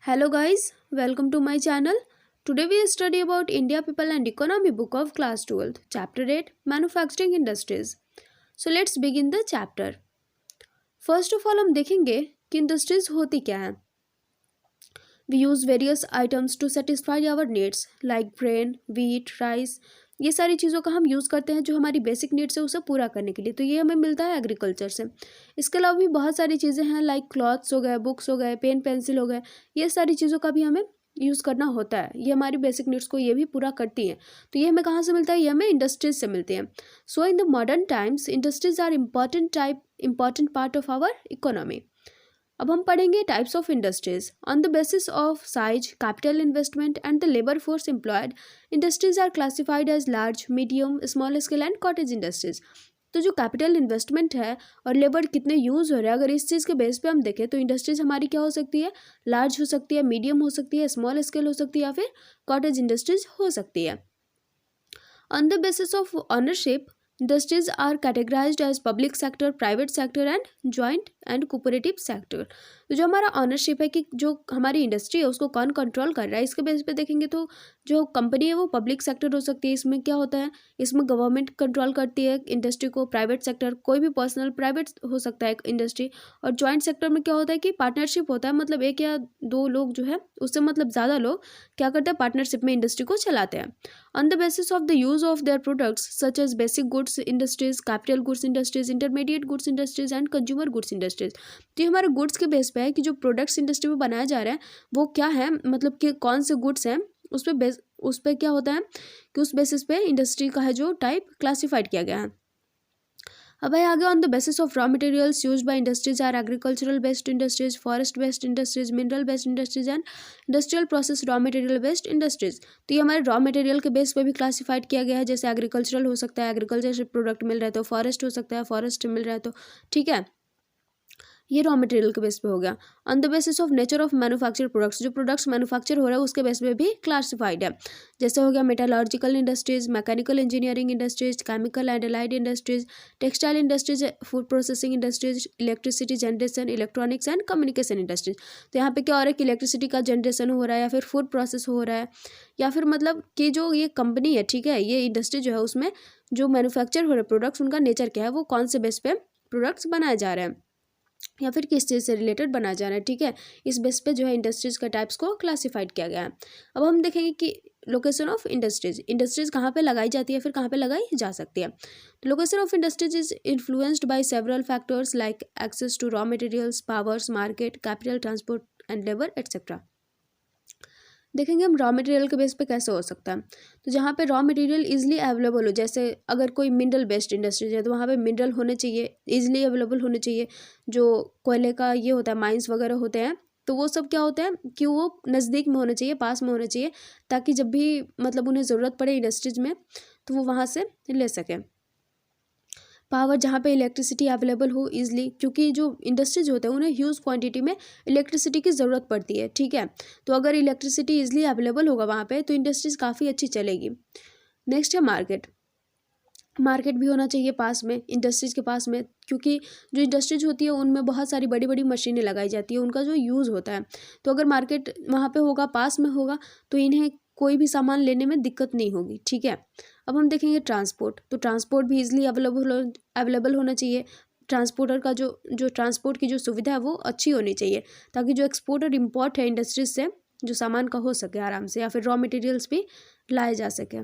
Hello guys, welcome to my channel. Today we study about India People and Economy book of class 12th, chapter 8 Manufacturing Industries. So let's begin the chapter. First of all हम देखेंगे कि industries होती क्या हैं. We use various items to satisfy our needs like grain, wheat, rice. ये सारी चीज़ों का हम यूज़ करते हैं जो हमारी बेसिक नीड्स है उसे पूरा करने के लिए. तो ये हमें मिलता है एग्रीकल्चर से. इसके अलावा भी बहुत सारी चीज़ें हैं लाइक क्लॉथ्स हो गए, बुक्स हो गए, पेन पेंसिल हो गए. ये सारी चीज़ों का भी हमें यूज़ करना होता है. ये हमारी बेसिक नीड्स को ये भी पूरा करती हैं. तो ये हमें कहाँ से मिलता है? ये हमें इंडस्ट्रीज से मिलते हैं. So in the modern times industries are important part of our economy. अब हम पढ़ेंगे types of industries. On the basis of size, capital investment and the labour force employed, industries are classified as large, medium, small scale and cottage industries. तो जो capital investment है और labour कितने use हो रहा है, अगर इस चीज़ के बेस पे हम देखें तो इंडस्ट्रीज हमारी क्या हो सकती है? लार्ज हो सकती है, मीडियम हो सकती है, स्मॉल स्केल हो सकती है या फिर कॉटेज इंडस्ट्रीज हो सकती है. On the basis of ownership, industries are categorized as public sector, private sector and joint and cooperative sector. तो जो हमारा ऑनरशिप है कि जो हमारी इंडस्ट्री है उसको कौन कंट्रोल कर रहा है, इसके बेस पे देखेंगे तो जो कंपनी है वो पब्लिक सेक्टर हो सकती है. इसमें क्या होता है? इसमें गवर्नमेंट कंट्रोल करती है इंडस्ट्री को. प्राइवेट सेक्टर कोई भी पर्सनल प्राइवेट हो सकता है इंडस्ट्री. और जॉइंट सेक्टर में क्या होता है कि पार्टनरशिप होता है, मतलब एक या दो लोग जो है उससे मतलब ज़्यादा लोग क्या करते हैं? पार्टनरशिप में इंडस्ट्री को चलाते हैं. On the basis of the use of their products such as basic goods industries, capital goods industries, intermediate goods industries and consumer goods industries. तो ये हमारे गुड्स के बेस पे है कि जो प्रोडक्ट्स इंडस्ट्री में बनाया जा रहा है वो क्या है, मतलब कि कौन से गुड्स हैं उस पे क्या होता है कि उस बेसिस पे इंडस्ट्री का है जो टाइप क्लासिफाइड किया गया है. अब है आगे. On the basis of raw materials use by industries are agricultural based industries, forest based industries, mineral based industries and industrial process raw material based industries. तो ये हमारे रॉ मटेरियल के बेस पे भी क्लासिफाइड किया गया है. जैसे एग्रीकल्चरल हो सकता है, एग्रीकल्चर से प्रोडक्ट मिल रहा है. तो फॉरेस्ट हो सकता है, फॉरेस्ट मिल रहा है. तो ठीक है, ये रॉ मटेरियल के बेस पे हो गया. On the basis of nature of manufacture products, जो प्रोडक्ट्स मैन्युफैक्चर हो रहा है उसके बेस पे भी क्लासिफाइड है. जैसे हो गया metallurgical industries, mechanical engineering industries, chemical and allied industries, textile industries, food processing industries, electricity generation, electronics and communication industries. तो यहाँ पे क्या हो रहा है कि इलेक्ट्रिसिटी का जनरेशन हो रहा है या फिर फूड प्रोसेस हो रहा है या फिर मतलब कि जो ये कंपनी है, ठीक है, ये इंडस्ट्री जो है उसमें जो मैन्युफैक्चर हो रहे प्रोडक्ट्स उनका नेचर क्या है, वो कौन से बेस पे प्रोडक्ट्स बनाए जा रहे हैं या फिर किस चीज़ से रिलेटेड बनाया जा रहा है. ठीक है, इस बेस पे जो है इंडस्ट्रीज का टाइप्स को क्लासिफाइड किया गया है. अब हम देखेंगे कि लोकेशन ऑफ इंडस्ट्रीज कहाँ पे लगाई जाती है, फिर कहाँ पे लगाई जा सकती है. Location of industries is influenced by several factors like access to raw materials, powers, market, capital, transport and labour etcetera. देखेंगे हम रॉ मटेरियल के बेस पे कैसे हो सकता है. तो जहाँ पे रॉ मटेरियल इजीली अवेलेबल हो, जैसे अगर कोई मिनरल बेस्ड इंडस्ट्रीज है तो वहाँ पे मिनरल होने चाहिए, इजीली अवेलेबल होने चाहिए. जो कोयले का ये होता है, माइंस वगैरह होते हैं, तो वो सब क्या होता है कि वो नज़दीक में होने चाहिए, पास में होने चाहिए, ताकि जब भी मतलब उन्हें ज़रूरत पड़े इंडस्ट्रीज में तो वो वहाँ से ले सकें. पावर, जहाँ पे इलेक्ट्रिसिटी अवेलेबल हो ईजिली, क्योंकि जो इंडस्ट्रीज होते हैं उन्हें ह्यूज क्वांटिटी में इलेक्ट्रिसिटी की ज़रूरत पड़ती है. ठीक है, तो अगर इलेक्ट्रिसिटी ईजिली अवेलेबल होगा वहाँ पे तो इंडस्ट्रीज काफ़ी अच्छी चलेगी. नेक्स्ट है मार्केट. मार्केट भी होना चाहिए पास में, इंडस्ट्रीज के पास में, क्योंकि जो इंडस्ट्रीज होती है उनमें बहुत सारी बड़ी बड़ी मशीनें लगाई जाती है, उनका जो यूज़ होता है. तो अगर मार्केट वहाँ पे होगा, पास में होगा, तो इन्हें कोई भी सामान लेने में दिक्कत नहीं होगी. ठीक है, अब हम देखेंगे ट्रांसपोर्ट. तो ट्रांसपोर्ट भी इजीली अवेलेबल होना चाहिए. ट्रांसपोर्टर का जो ट्रांसपोर्ट की जो सुविधा है वो अच्छी होनी चाहिए, ताकि जो एक्सपोर्ट और इम्पोर्ट है इंडस्ट्रीज से जो सामान का हो सके आराम से, या फिर रॉ मटेरियल्स भी लाए जा सके.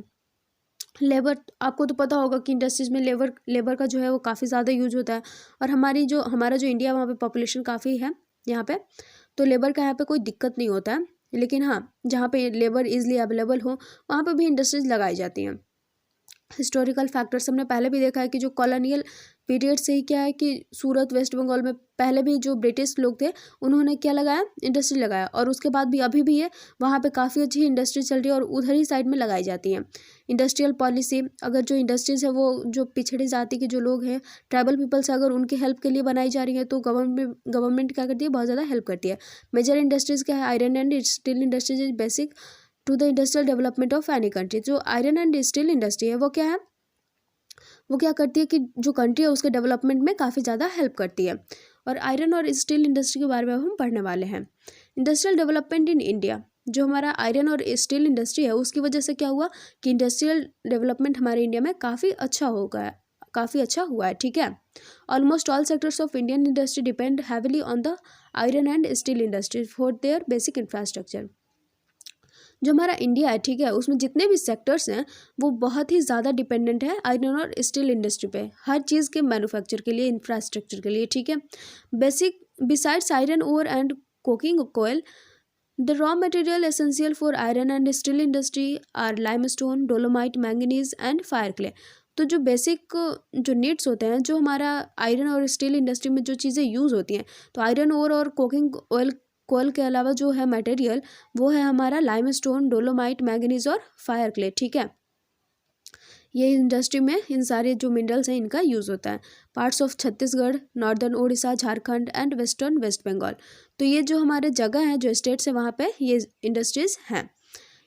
लेबर, आपको तो पता होगा कि इंडस्ट्रीज में लेबर का जो है वो काफ़ी ज़्यादा यूज होता है. और हमारा जो इंडिया, वहाँ पे पॉपुलेशन काफ़ी है यहाँ पे, तो लेबर का यहाँ पे कोई दिक्कत नहीं होता है. लेकिन हाँ, जहाँ पे लेबर इजीली अवेलेबल हो वहाँ पे भी इंडस्ट्रीज लगाई जाती हैं. हिस्टोरिकल फैक्टर्स हमने पहले भी देखा है कि जो कॉलोनियल पीरियड से ही क्या है कि सूरत, वेस्ट बंगाल में पहले भी जो ब्रिटिश लोग थे उन्होंने क्या लगाया, इंडस्ट्री लगाया. और उसके बाद भी अभी भी है वहाँ पे काफ़ी अच्छी इंडस्ट्री चल रही है और उधर ही साइड में लगाई जाती है. इंडस्ट्रियल पॉलिसी, अगर जो इंडस्ट्रीज है वो जो पिछड़ी जाति के जो लोग हैं, ट्राइबल पीपल्स, अगर उनके हेल्प के लिए बनाई जा रही है तो गवर्नमेंट क्या करती है, बहुत ज़्यादा हेल्प करती है. मेजर इंडस्ट्रीज क्या है, iron and steel industries is basic to the industrial development of any country. जो आयरन एंड स्टील इंडस्ट्री है वो क्या है, वो क्या करती है कि जो कंट्री है उसके डेवलपमेंट में काफ़ी ज़्यादा हेल्प करती है. और आयरन और स्टील इंडस्ट्री के बारे में हम पढ़ने वाले हैं. इंडस्ट्रियल डेवलपमेंट इन इंडिया, जो हमारा आयरन और स्टील इंडस्ट्री है उसकी वजह से क्या हुआ कि इंडस्ट्रियल डेवलपमेंट हमारे इंडिया में काफ़ी अच्छा हुआ है, ठीक है। Almost all sectors of Indian industry depend heavily on the iron and steel industry for their basic infrastructure. जो हमारा इंडिया है, ठीक है, उसमें जितने भी सेक्टर्स हैं वो बहुत ही ज़्यादा डिपेंडेंट है आयरन और स्टील इंडस्ट्री पे, हर चीज़ के मैन्युफैक्चर के लिए, इंफ्रास्ट्रक्चर के लिए, ठीक है। Basic besides iron ore and coking coal, the raw material essential for iron and steel industry are limestone, dolomite, manganese and fire clay. तो जो बेसिक जो नीड्स होते हैं, जो हमारा आयरन और स्टील इंडस्ट्री में जो चीज़ें यूज़ होती हैं, तो आयरन ओर और कोकिंग ऑयल कोयल के अलावा जो है मटेरियल वो है हमारा लाइमस्टोन, डोलोमाइट, मैंगनीज और फायर क्ले, ठीक है। ये इंडस्ट्री में इन सारे जो मिनरल्स हैं इनका यूज़ होता है। Parts of Chhattisgarh, northern Orissa, Jharkhand and western West Bengal, तो ये जो हमारे जगह हैं, जो स्टेट्स हैं, वहाँ पे ये इंडस्ट्रीज़ हैं।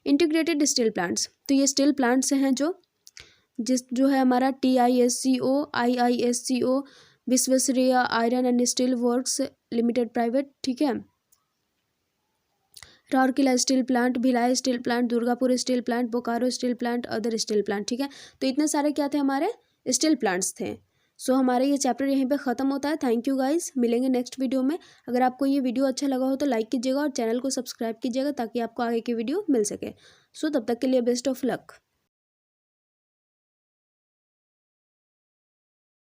इंटीग्रेटेड स्टील प्लांट्स, तो ये स्टील प्लांट्स हैं जो है हमारा TISCO, IISCO, Visvesvaraya iron and steel works limited private, ठीक है। Rourkela steel plant, Bhilai steel plant, Durgapur steel plant, Bokaro steel plant, other steel plant, ठीक है। तो इतने सारे क्या थे, हमारे स्टील प्लांट्स थे। सो हमारे ये चैप्टर यहीं पे ख़त्म होता है। थैंक यू गाइस, मिलेंगे नेक्स्ट वीडियो में। अगर आपको ये वीडियो अच्छा लगा हो तो लाइक कीजिएगा और चैनल को सब्सक्राइब कीजिएगा ताकि आपको आगे की वीडियो मिल सके। सो तब तक के लिए बेस्ट ऑफ लक।